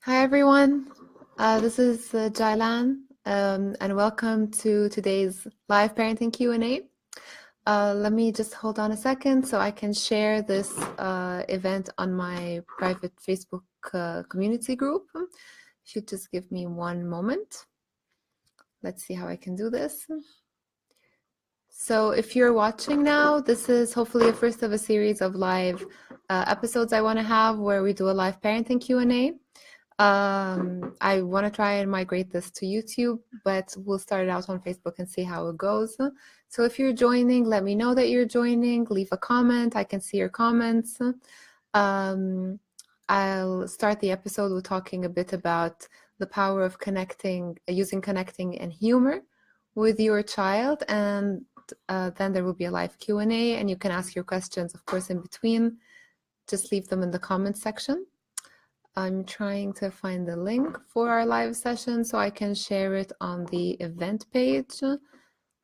Hi everyone, this is Jailan, and welcome to today's live parenting Q&A. Let me just hold on a second so I can share this event on my private Facebook community group. If you just give me one moment. Let's see how I can do this. So if you're watching now, this is hopefully a first of a series of live episodes I want to have where we do a live parenting Q&A. I want to try and migrate this to YouTube, but we'll start it out on Facebook and see how it goes. So if you're joining, let me know that you're joining. Leave a comment. I can see your comments. I'll start the episode with talking a bit about the power of using connecting and humor with your child, and then there will be a live Q&A, and you can ask your questions, of course, in between. Just leave them in the comment section. I'm trying to find the link for our live session so I can share it on the event page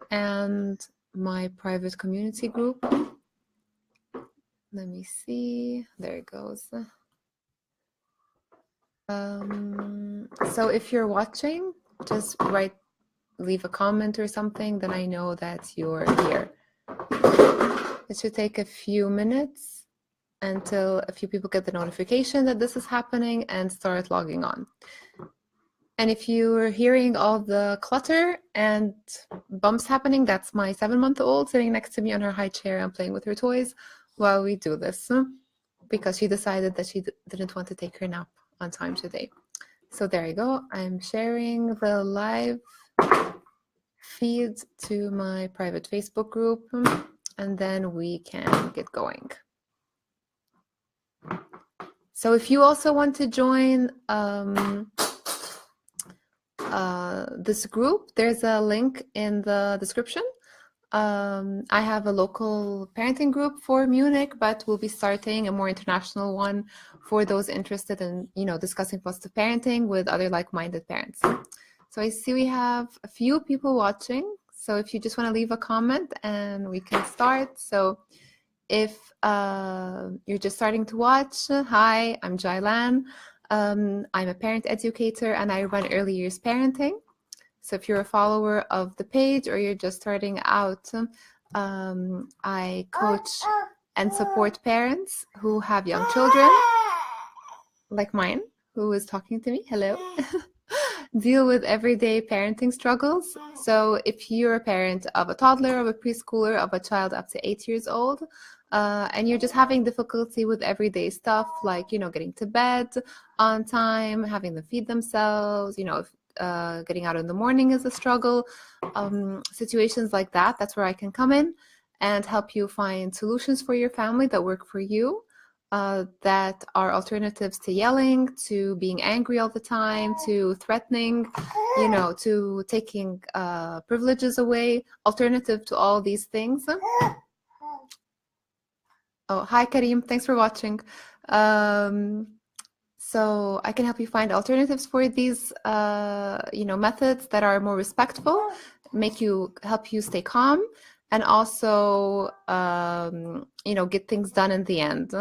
and my private community group. Let me see. There it goes. So if you're watching, just leave a comment or something, then I know that you're here. It should take a few minutes until a few people get the notification that this is happening and start logging on. And if you're hearing all the clutter and bumps happening, that's my 7-month-old sitting next to me on her high chair and playing with her toys while we do this, because she decided that she didn't want to take her nap on time today. So there you go. I'm sharing the live feed to my private Facebook group, and then we can get going. So if you also want to join this group, there's a link in the description. I have a local parenting group for Munich, but we'll be starting a more international one for those interested in, discussing positive parenting with other like-minded parents. So I see we have a few people watching. So if you just want to leave a comment and we can start. So if you're just starting to watch, hi, I'm Jailan. I'm a parent educator and I run early years parenting. So if you're a follower of the page or you're just starting out, I coach and support parents who have young children, like mine, who is talking to me. Hello. Deal with everyday parenting struggles. So if you're a parent of a toddler, of a preschooler, of a child up to 8 years old, and you're just having difficulty with everyday stuff like, getting to bed on time, having them feed themselves, getting out in the morning is a struggle, situations like that, that's where I can come in and help you find solutions for your family that work for you, that are alternatives to yelling, to being angry all the time, to threatening, to taking privileges away, alternative to all these things. Oh, hi, Karim. Thanks for watching. So I can help you find alternatives for these, methods that are more respectful, help you stay calm, and also, get things done in the end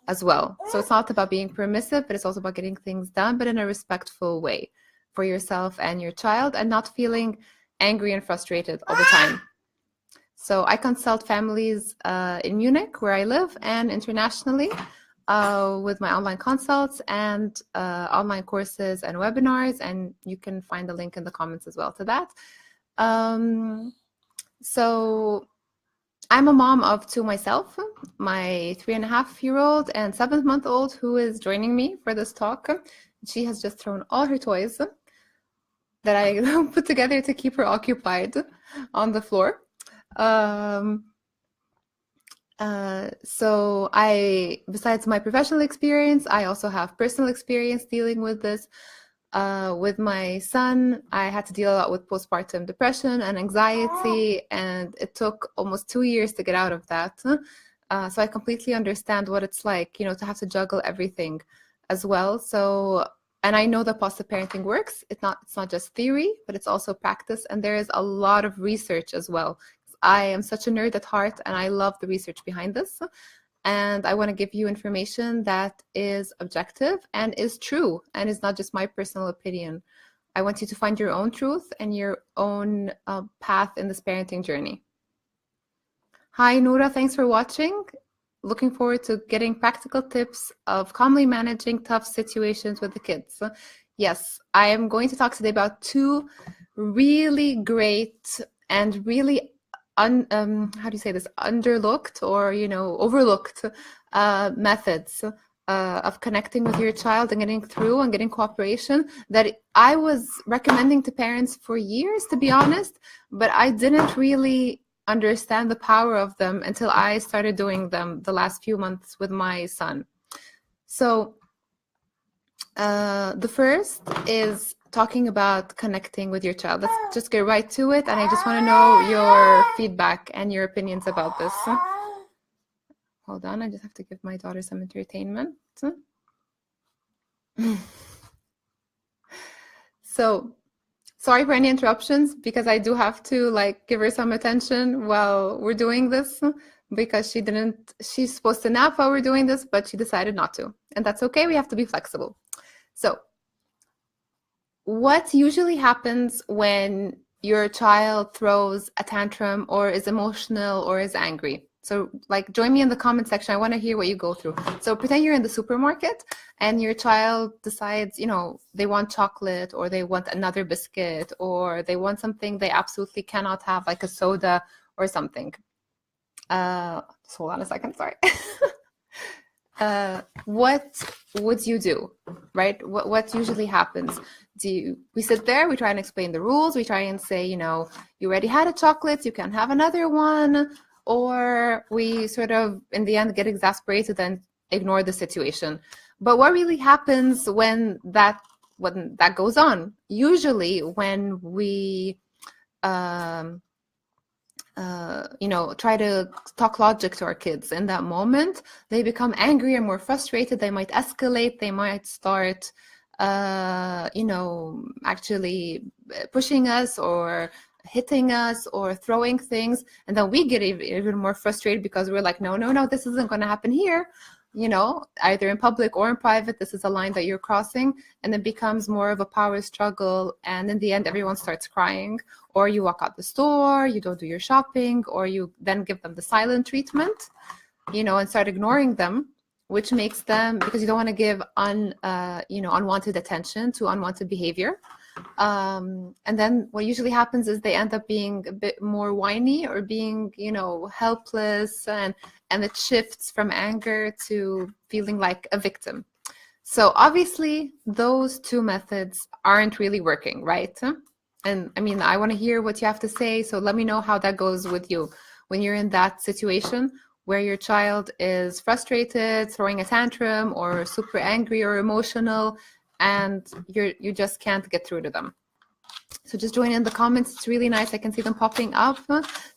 as well. So it's not about being permissive, but it's also about getting things done, but in a respectful way for yourself and your child, and not feeling angry and frustrated all the time. So I consult families in Munich, where I live, and internationally with my online consults and online courses and webinars. And you can find the link in the comments as well to that. So I'm a mom of two myself, my 3.5-year-old and 7-month-old, who is joining me for this talk. She has just thrown all her toys that I put together to keep her occupied on the floor. So besides my professional experience, I also have personal experience dealing with this. With my son, I had to deal a lot with postpartum depression and anxiety, and it took almost 2 years to get out of that. So I completely understand what it's like, to have to juggle everything as well. So, and I know that positive parenting works. It's not just theory, but it's also practice. And there is a lot of research as well. I am such a nerd at heart, and I love the research behind this. and I want to give you information that is objective and is true and is not just my personal opinion. I want you to find your own truth and your own path in this parenting journey. Hi, Noura. Thanks for watching. Looking forward to getting practical tips of calmly managing tough situations with the kids. Yes, I am going to talk today about two really great and really underlooked or overlooked methods of connecting with your child and getting through and getting cooperation that I was recommending to parents for years, to be honest, but I didn't really understand the power of them until I started doing them the last few months with my son. So the first is talking about connecting with your child. Let's just get right to it, and I just want to know your feedback and your opinions about this. Hold on, I just have to give my daughter some entertainment. So, sorry for any interruptions, because I do have to give her some attention while we're doing this, because she's supposed to nap while we're doing this, but she decided not to. And that's okay, we have to be flexible. So, what usually happens when your child throws a tantrum or is emotional or is angry? So join me in the comment section. I want to hear what you go through. So pretend you're in the supermarket and your child decides, they want chocolate or they want another biscuit or they want something they absolutely cannot have, like a soda or something. Just hold on a second, sorry. What would you do, right? What usually happens? We sit there, we try and explain the rules, we try and say, you already had a chocolate, you can have another one, or we sort of, in the end, get exasperated and ignore the situation. But what really happens when that goes on? Usually when we try to talk logic to our kids in that moment, they become angry and more frustrated. They might escalate. They might start, actually pushing us or hitting us or throwing things. And then we get even more frustrated because we're like, no, this isn't going to happen here. Either in public or in private, this is a line that you're crossing, and it becomes more of a power struggle. And in the end, everyone starts crying, or you walk out the store, you don't do your shopping, or you then give them the silent treatment, and start ignoring them, which makes them, because you don't want to give unwanted attention to unwanted behavior. And then what usually happens is they end up being a bit more whiny or being, helpless, and it shifts from anger to feeling like a victim. So obviously those two methods aren't really working, right? And I want to hear what you have to say. So let me know how that goes with you when you're in that situation where your child is frustrated, throwing a tantrum, or super angry or emotional, and you just can't get through to them. So just join in the comments. It's really nice. I can see them popping up.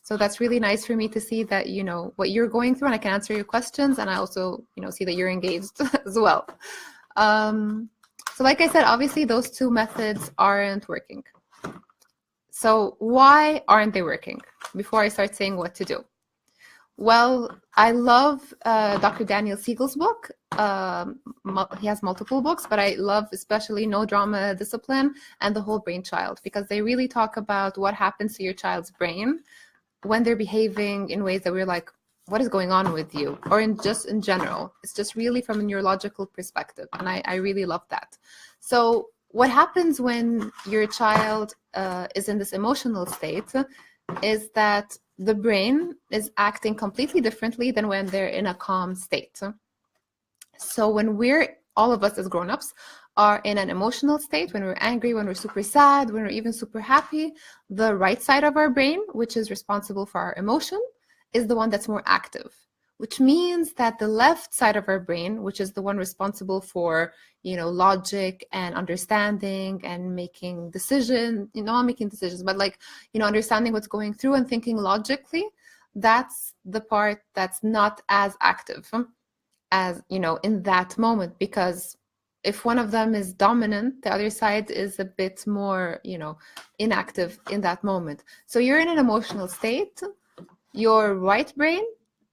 So that's really nice for me to see that what you're going through, and I can answer your questions, and I also see that you're engaged as well. So like I said, obviously those two methods aren't working. So why aren't they working? Before I start saying what to do. Well, I love Dr. Daniel Siegel's book. He has multiple books, but I love especially No Drama Discipline and The Whole Brain Child, because they really talk about what happens to your child's brain when they're behaving in ways that we're like, what is going on with you? Or in general. It's just really from a neurological perspective. And I really love that. So what happens when your child is in this emotional state is that the brain is acting completely differently than when they're in a calm state. So when all of us as grown-ups are in an emotional state, when we're angry, when we're super sad, when we're even super happy, the right side of our brain, which is responsible for our emotion, is the one that's more active, which means that the left side of our brain, which is the one responsible for, logic and understanding and making decisions, not making decisions, but understanding what's going through and thinking logically, that's the part that's not as active as, in that moment, because if one of them is dominant, the other side is a bit more, inactive in that moment. So you're in an emotional state. Your right brain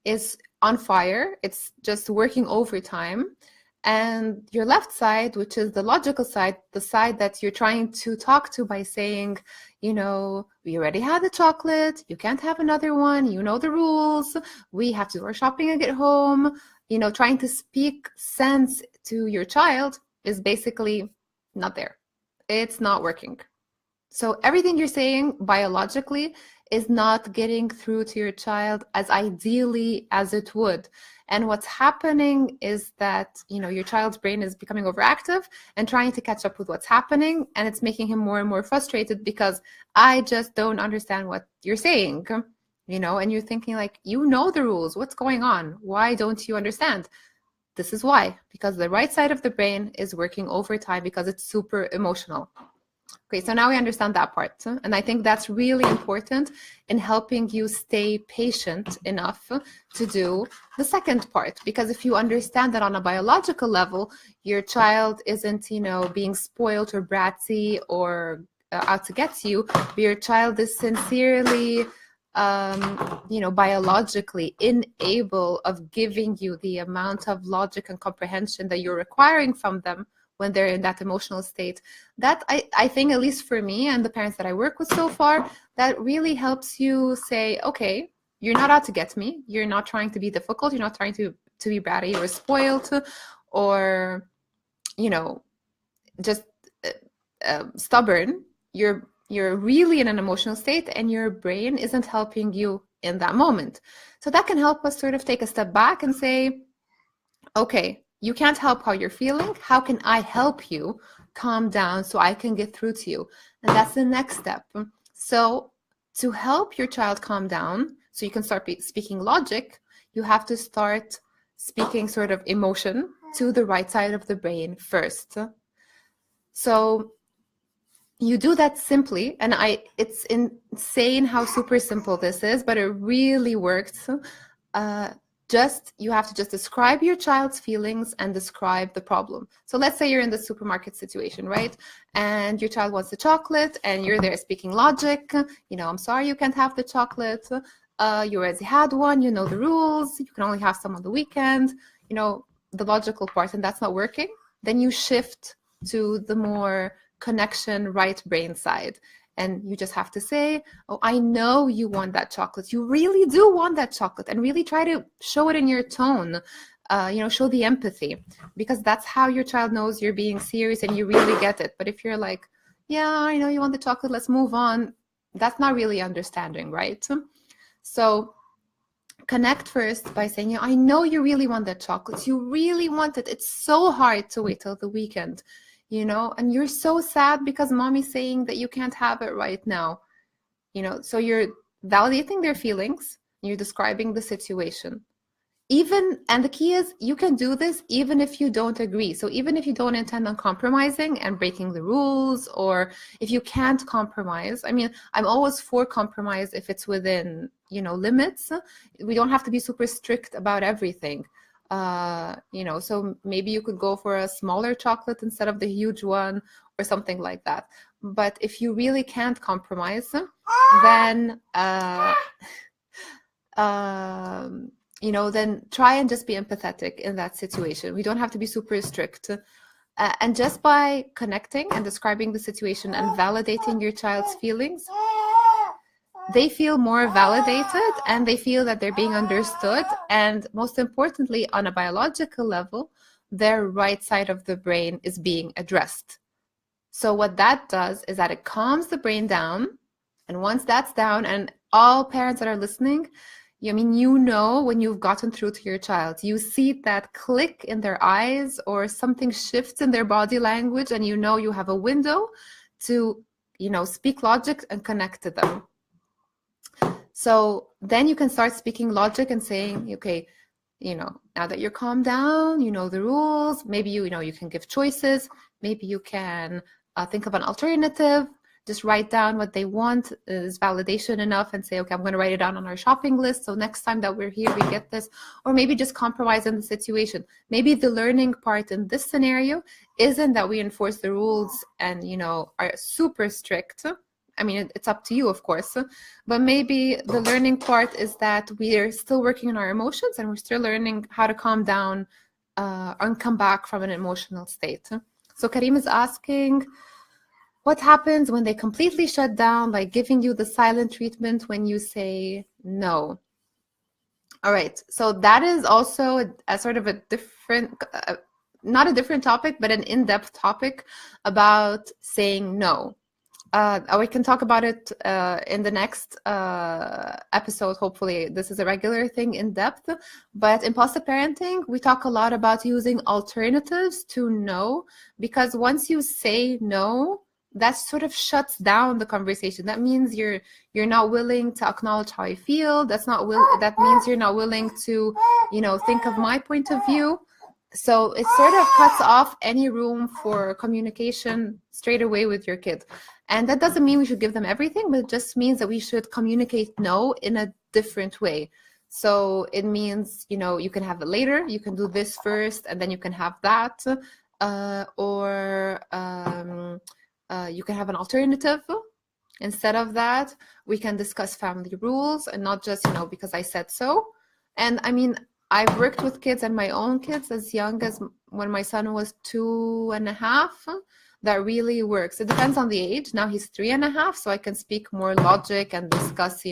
is on fire. It's just working overtime. And your left side, which is the logical side, the side that you're trying to talk to by saying, you know, we already had the chocolate, you can't have another one, you know the rules, we have to do our shopping and get home, you know, trying to speak sense to your child is basically not there. It's not working. So everything you're saying biologically is not getting through to your child as ideally as it would. And what's happening is that, you know, your child's brain is becoming overactive and trying to catch up with what's happening. And it's making him more and more frustrated because I just don't understand what you're saying, you know, and you're thinking like, you know the rules, what's going on? Why don't you understand? This is why, because the right side of the brain is working overtime because it's super emotional. Okay, so now we understand that part. And I think that's really important in helping you stay patient enough to do the second part. Because if you understand that on a biological level, your child isn't, you know, being spoiled or bratty or out to get you, but your child is sincerely, you know, biologically unable of giving you the amount of logic and comprehension that you're requiring from them when they're in that emotional state. That I think, at least for me and the parents that I work with so far, that really helps you say, okay, you're not out to get me. You're not trying to be difficult. You're not trying to be bratty or spoiled or, you know, just stubborn. You're really in an emotional state and your brain isn't helping you in that moment. So that can help us sort of take a step back and say, okay, you can't help how you're feeling. How can I help you calm down so I can get through to you? And that's the next step. So to help your child calm down, so you can start speaking logic, you have to start speaking sort of emotion to the right side of the brain first. So you do that simply, and it's insane how super simple this is, but it really works. You have to just describe your child's feelings and describe the problem. So let's say you're in the supermarket situation, right? And your child wants the chocolate and you're there speaking logic. You know, I'm sorry, you can't have the chocolate. You already had one, you know the rules. You can only have some on the weekend, you know, the logical part, and that's not working. Then you shift to the more connection right brain side. And you just have to say, oh, I know you want that chocolate. You really do want that chocolate. And really try to show it in your tone, you know, show the empathy. Because that's how your child knows you're being serious and you really get it. But if you're like, yeah, I know you want the chocolate, let's move on. That's not really understanding, right? So connect first by saying, yeah, I know you really want that chocolate. You really want it. It's so hard to wait till the weekend. You know, and you're so sad because mommy's saying that you can't have it right now, you know, so you're validating their feelings, you're describing the situation. And the key is you can do this even if you don't agree. So even if you don't intend on compromising and breaking the rules, or if you can't compromise, I mean, I'm always for compromise if it's within, you know, limits. We don't have to be super strict about everything. You know, so maybe you could go for a smaller chocolate instead of the huge one or something like that. But if you really can't compromise, then you know, then try and just be empathetic in that situation. We don't have to be super strict. And just by connecting and describing the situation and validating your child's feelings, they feel more validated and they feel that they're being understood. And most importantly, on a biological level, their right side of the brain is being addressed. So what that does is that it calms the brain down. And once that's down, and all parents that are listening, I mean, you know, when you've gotten through to your child, you see that click in their eyes or something shifts in their body language, and you know you have a window to, you know, speak logic and connect to them. So then you can start speaking logic and saying, okay, you know, now that you're calmed down, you know the rules, maybe you know, you can give choices, maybe you can think of an alternative, just write down what they want is validation enough and say, okay, I'm going to write it down on our shopping list. So next time that we're here, we get this. Or maybe just compromise in the situation. Maybe the learning part in this scenario isn't that we enforce the rules and, you know, are super strict. I mean, it's up to you, of course, but maybe the learning part is that we're still working on our emotions and we're still learning how to calm down and come back from an emotional state. So Karim is asking, what happens when they completely shut down, like giving you the silent treatment when you say no? All right, so that is also a sort of a different, not a different topic, but an in-depth topic about saying no. We can talk about it in the next episode. Hopefully, this is a regular thing in depth. But in positive parenting, we talk a lot about using alternatives to no, because once you say no, that sort of shuts down the conversation. That means you're not willing to acknowledge how I feel. That means you're not willing to, think of my point of view. So it sort of cuts off any room for communication straight away with your kid. And that doesn't mean we should give them everything, but it just means that we should communicate no in a different way. So it means, you can have it later, you can do this first, and then you can have that. Or you can have an alternative. Instead of that, we can discuss family rules and not just, because I said so. And I mean, I've worked with kids and my own kids as young as when my son was 2.5. That really works. It depends on the age. Now he's 3.5, so I can speak more logic and discuss,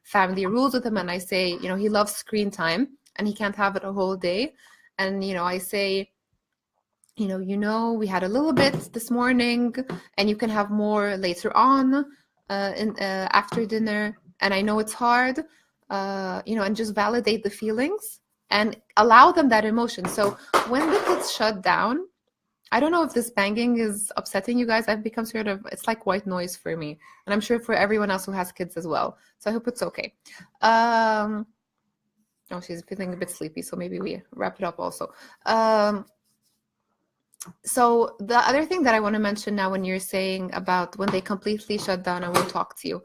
family rules with him. And I say, he loves screen time and he can't have it a whole day. And, I say, we had a little bit this morning and you can have more later on after dinner. And I know it's hard, and just validate the feelings and allow them that emotion. So when the kids shut down, I don't know if this banging is upsetting you guys. I've become it's like white noise for me. And I'm sure for everyone else who has kids as well. So I hope it's okay. Oh, she's feeling a bit sleepy. So maybe we wrap it up also. So the other thing that I want to mention now when you're saying about when they completely shut down and won't talk to you.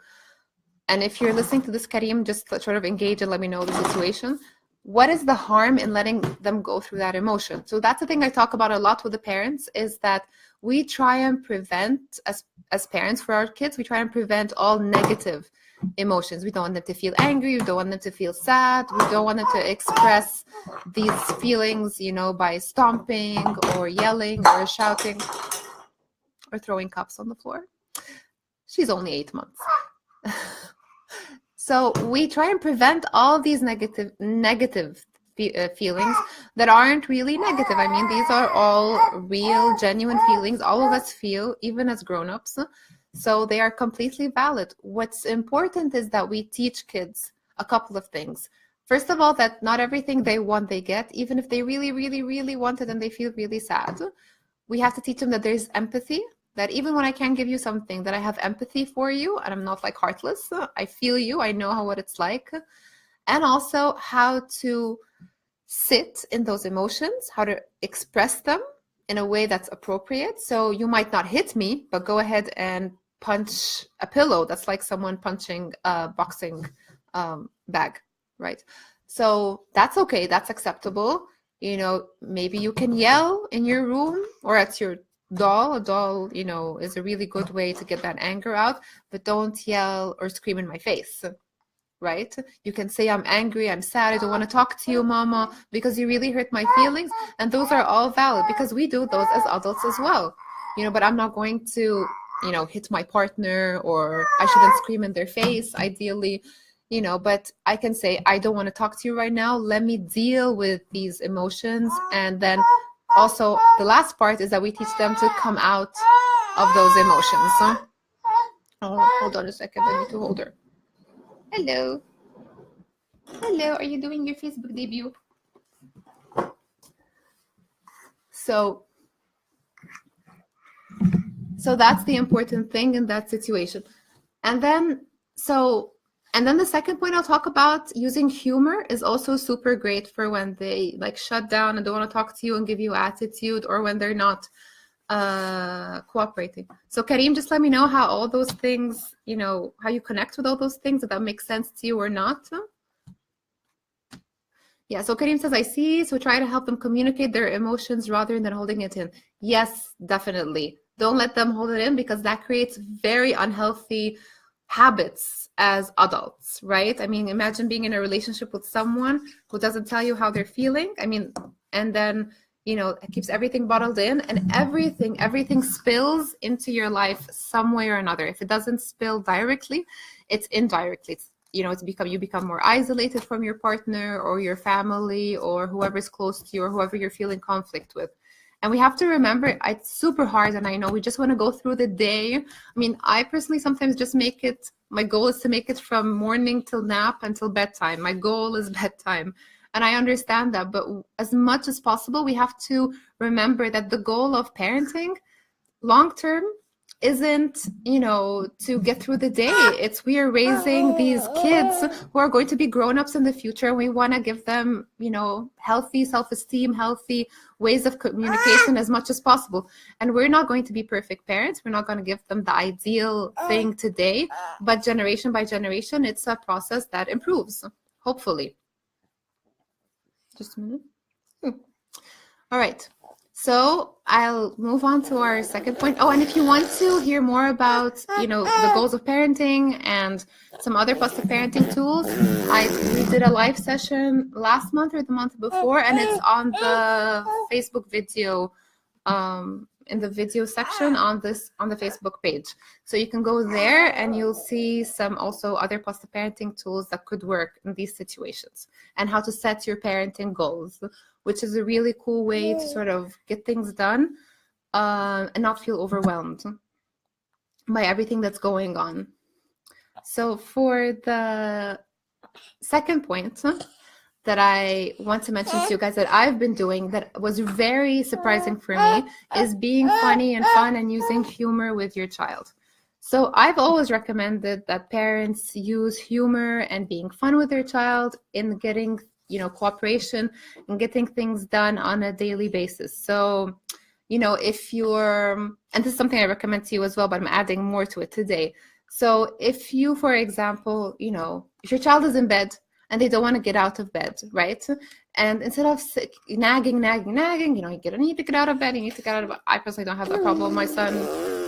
And if you're listening to this, Karim, just sort of engage and let me know the situation. What is the harm in letting them go through that emotion? So that's the thing I talk about a lot with the parents, is that we try and prevent, as parents for our kids, we try and prevent all negative emotions. We don't want them to feel angry. We don't want them to feel sad. We don't want them to express these feelings, by stomping or yelling or shouting or throwing cups on the floor. She's only 8 months. So we try and prevent all these negative feelings that aren't really negative. I mean, these are all real, genuine feelings. All of us feel, even as grown-ups. So they are completely valid. What's important is that we teach kids a couple of things. First of all, that not everything they want, they get, even if they really, really, really want it and they feel really sad. We have to teach them that there's empathy, that even when I can't give you something, that I have empathy for you and I'm not like heartless. I feel you. I know what it's like. And also how to sit in those emotions, how to express them in a way that's appropriate. So you might not hit me, but go ahead and punch a pillow. That's like someone punching a boxing bag, right? So that's okay. That's acceptable. Maybe you can yell in your room or at your doll. A doll, is a really good way to get that anger out, but don't yell or scream in my face, right? You can say, I'm angry, I'm sad, I don't want to talk to you, mama, because you really hurt my feelings. And those are all valid because we do those as adults as well, but I'm not going to, hit my partner, or I shouldn't scream in their face, ideally, but I can say, I don't want to talk to you right now. Let me deal with these emotions. And then also, the last part is that we teach them to come out of those emotions. Oh, hold on a second. I need to hold her. Hello. Hello. Are you doing your Facebook debut? So that's the important thing in that situation. And then the second point I'll talk about, using humor, is also super great for when they shut down and don't want to talk to you and give you attitude, or when they're not cooperating. So Karim, just let me know how all those things, how you connect with all those things, if that makes sense to you or not. Yeah, so Karim says, I see. So try to help them communicate their emotions rather than holding it in. Yes, definitely. Don't let them hold it in, because that creates very unhealthy habits as adults, right? I mean, imagine being in a relationship with someone who doesn't tell you how they're feeling. I mean, and then, it keeps everything bottled in, and everything spills into your life some way or another. If it doesn't spill directly, it's indirectly. You become more isolated from your partner or your family or whoever's close to you or whoever you're feeling conflict with. And we have to remember, it's super hard, and I know we just want to go through the day. I mean, I personally sometimes just my goal is to make it from morning till nap until bedtime. My goal is bedtime. And I understand that, but as much as possible, we have to remember that the goal of parenting long-term isn't, to get through the day. It's we are raising these kids who are going to be grown-ups in the future. We want to give them, healthy self-esteem, healthy ways of communication as much as possible. And we're not going to be perfect parents. We're not going to give them the ideal thing today, but generation by generation, it's a process that improves, hopefully. Just a minute. All right. So I'll move on to our second point. Oh, and if you want to hear more about, the goals of parenting and some other positive parenting tools, we did a live session last month or the month before, and it's on the Facebook video, in the video section on the Facebook page. So you can go there and you'll see some also other positive parenting tools that could work in these situations, and how to set your parenting goals, which is a really cool way to sort of get things done and not feel overwhelmed by everything that's going on. So for the second point that I want to mention to you guys that I've been doing that was very surprising for me is being funny and fun and using humor with your child. So I've always recommended that parents use humor and being fun with their child in getting cooperation and getting things done on a daily basis. So, if and this is something I recommend to you as well, but I'm adding more to it today. So if you, for example, if your child is in bed and they don't want to get out of bed, right? And instead of nagging, you need to get out of bed, you need to get out of bed. I personally don't have that problem. My son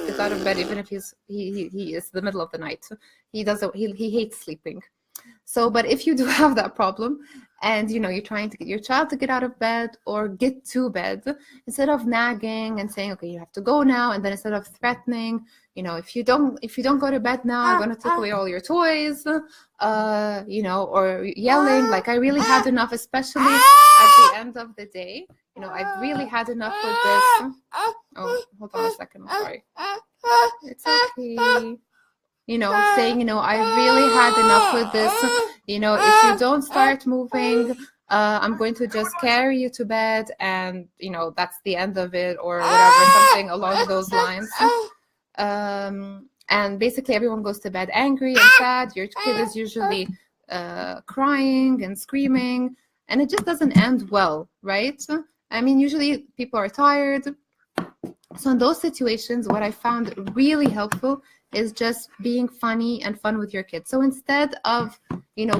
gets out of bed even if he is the middle of the night. He hates sleeping. So, but if you do have that problem and, you're trying to get your child to get out of bed or get to bed, instead of nagging and saying, okay, you have to go now. And then instead of threatening, if you don't go to bed now, I'm going to take away all your toys, or yelling, like I really had enough, especially at the end of the day. I've really had enough with this. Oh, hold on a second. I'm sorry. It's okay. Saying, I really had enough with this. If you don't start moving, I'm going to just carry you to bed and, that's the end of it, or whatever, something along those lines. And basically everyone goes to bed angry and sad. Your kid is usually crying and screaming, and it just doesn't end well, right? I mean, usually people are tired. So in those situations, what I found really helpful is just being funny and fun with your kids. So instead of,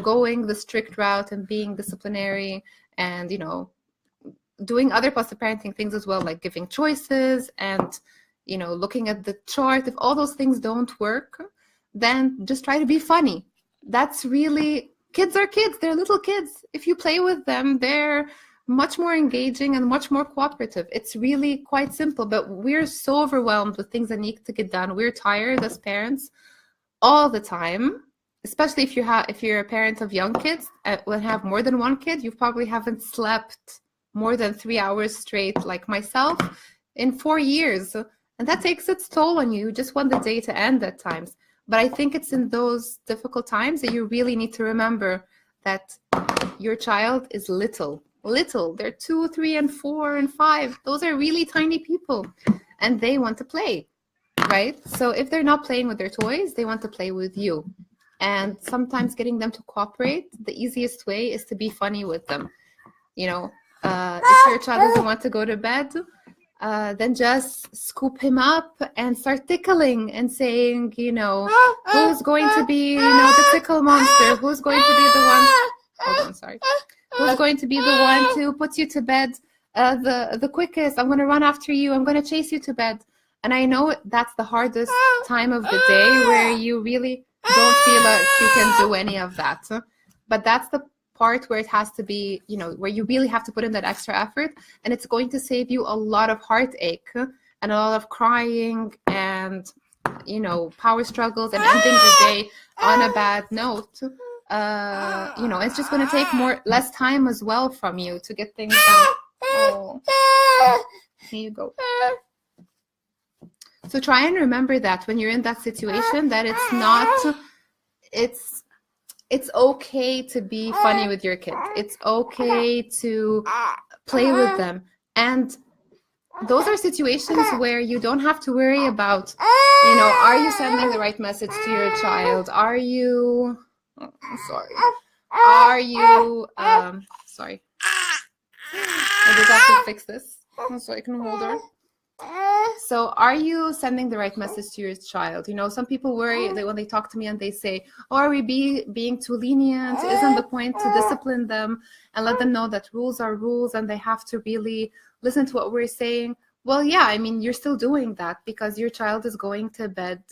going the strict route and being disciplinary and, doing other positive parenting things as well, like giving choices and, looking at the chart, if all those things don't work, then just try to be funny. That's really, kids are kids, they're little kids. If you play with them, they're much more engaging and much more cooperative. It's really quite simple, but we're so overwhelmed with things that need to get done. We're tired as parents all the time, especially if you're a parent of young kids and have more than one kid. You probably haven't slept more than 3 hours straight, like myself, in 4 years. And that takes its toll on you. You just want the day to end at times. But I think it's in those difficult times that you really need to remember that your child is little. They're 2, 3, and 4, and 5. Those are really tiny people, and they want to play, right? So if they're not playing with their toys, they want to play with you. And sometimes getting them to cooperate, the easiest way is to be funny with them. If your child doesn't want to go to bed, then just scoop him up and start tickling and saying, who's going to be, the tickle monster? Who's going to be the one? Hold on, sorry. Who's going to be the one to put you to bed the quickest? I'm going to run after you. I'm going to chase you to bed. And I know that's the hardest time of the day where you really don't feel like you can do any of that. But that's the part where it has to be, you know, where you really have to put in that extra effort, and it's going to save you a lot of heartache and a lot of crying and, you know, power struggles and ending the day on a bad note. You know, it's just going to take less time as well from you to get things done. Oh, here you go. So try and remember that when you're in that situation, that it's okay to be funny with your kids. It's okay to play with them. And those are situations where you don't have to worry about, you know, are you sending the right message to your child? Are you, sorry. Are you, sorry. I just have to fix this so I can hold her. So are you sending the right message to your child? You know, some people worry that when they talk to me and they say, oh, are we being too lenient? Isn't the point to discipline them and let them know that rules are rules and they have to really listen to what we're saying? Well, yeah, I mean, you're still doing that because your child is going to bed,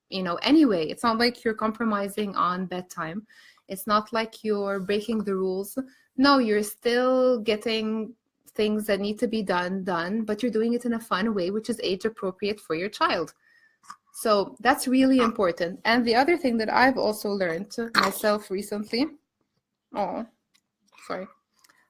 you know, anyway. It's not like you're compromising on bedtime. It's not like you're breaking the rules. No, you're still getting things that need to be done, but you're doing it in a fun way, which is age appropriate for your child. So that's really important. And the other thing that I've also learned myself recently, that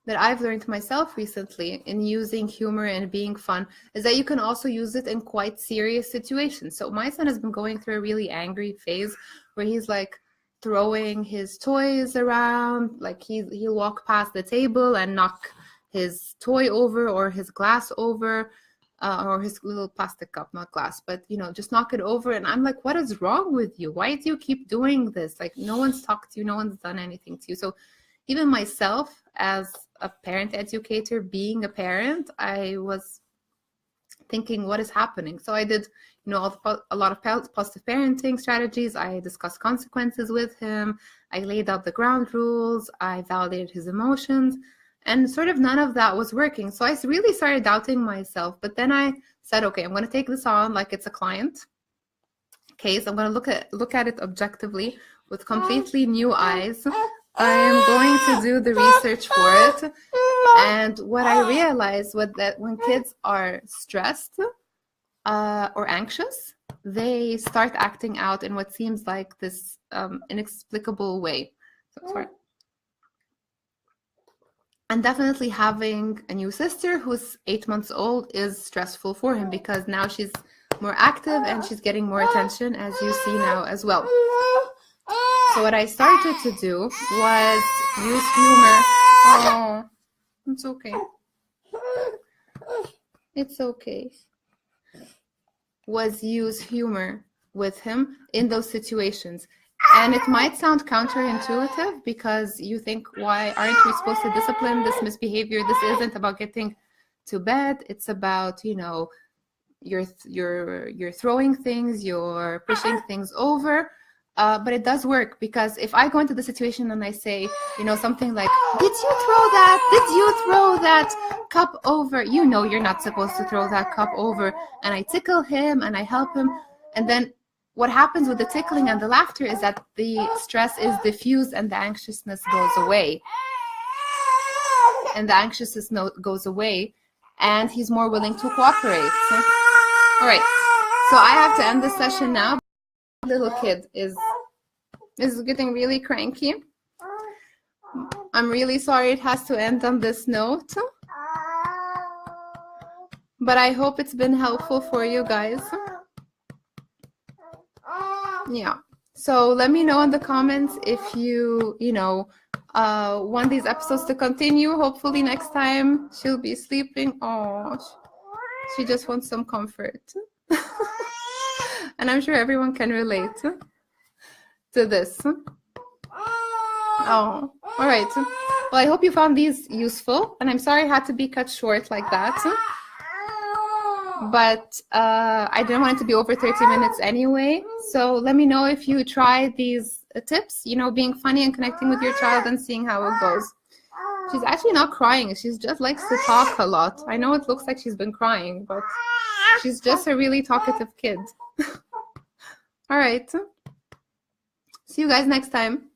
I've learned myself recently in using humor and being fun is that you can also use it in quite serious situations. So my son has been going through a really angry phase where he's like throwing his toys around, like he'll walk past the table and knock his toy over or his glass over, or his little plastic cup, not glass, but, you know, just knock it over. And I'm like, what is wrong with you? Why do you keep doing this? Like, no one's talked to you, no one's done anything to you. So even myself as a parent educator, being a parent, I was thinking, what is happening? So I did, you know, a lot of positive parenting strategies. I discussed consequences with him. I laid out the ground rules. I validated his emotions. And sort of none of that was working. So I really started doubting myself. But then I said, okay, I'm going to take this on like it's a client case. I'm going to look at it objectively with completely new eyes. I am going to do the research for it. And what I realized was that when kids are stressed or anxious, they start acting out in what seems like this inexplicable way. So, sorry. And definitely having a new sister who's 8 months old is stressful for him because now she's more active and she's getting more attention, as you see now as well. So what I started to do was use humor. Oh, it's okay. It's okay. Was use humor with him in those situations. And it might sound counterintuitive because you think, why aren't we supposed to discipline this misbehavior? This isn't about getting to bed. It's about, you know, you're throwing things, you're pushing things over. But it does work because if I go into the situation and I say, you know, something like, did you throw that? Did you throw that cup over? You know you're not supposed to throw that cup over. And I tickle him and I help him. And then what happens with the tickling and the laughter is that the stress is diffused and the anxiousness goes away. And the anxiousness goes away and he's more willing to cooperate. So, all right, so I have to end this session now. Little kid is getting really cranky. I'm really sorry it has to end on this note. But I hope it's been helpful for you guys. Yeah, so let me know in the comments if you want these episodes to continue. Hopefully next time she'll be sleeping. Oh, she just wants some comfort. And I'm sure everyone can relate to this. Oh, all right. Well, I hope you found these useful. And I'm sorry I had to be cut short like that. But I didn't want it to be over 30 minutes anyway. So let me know if you try these tips, you know, being funny and connecting with your child and seeing how it goes. She's actually not crying. She just likes to talk a lot. I know it looks like she's been crying, but She's just a really talkative kid. All right. See you guys next time.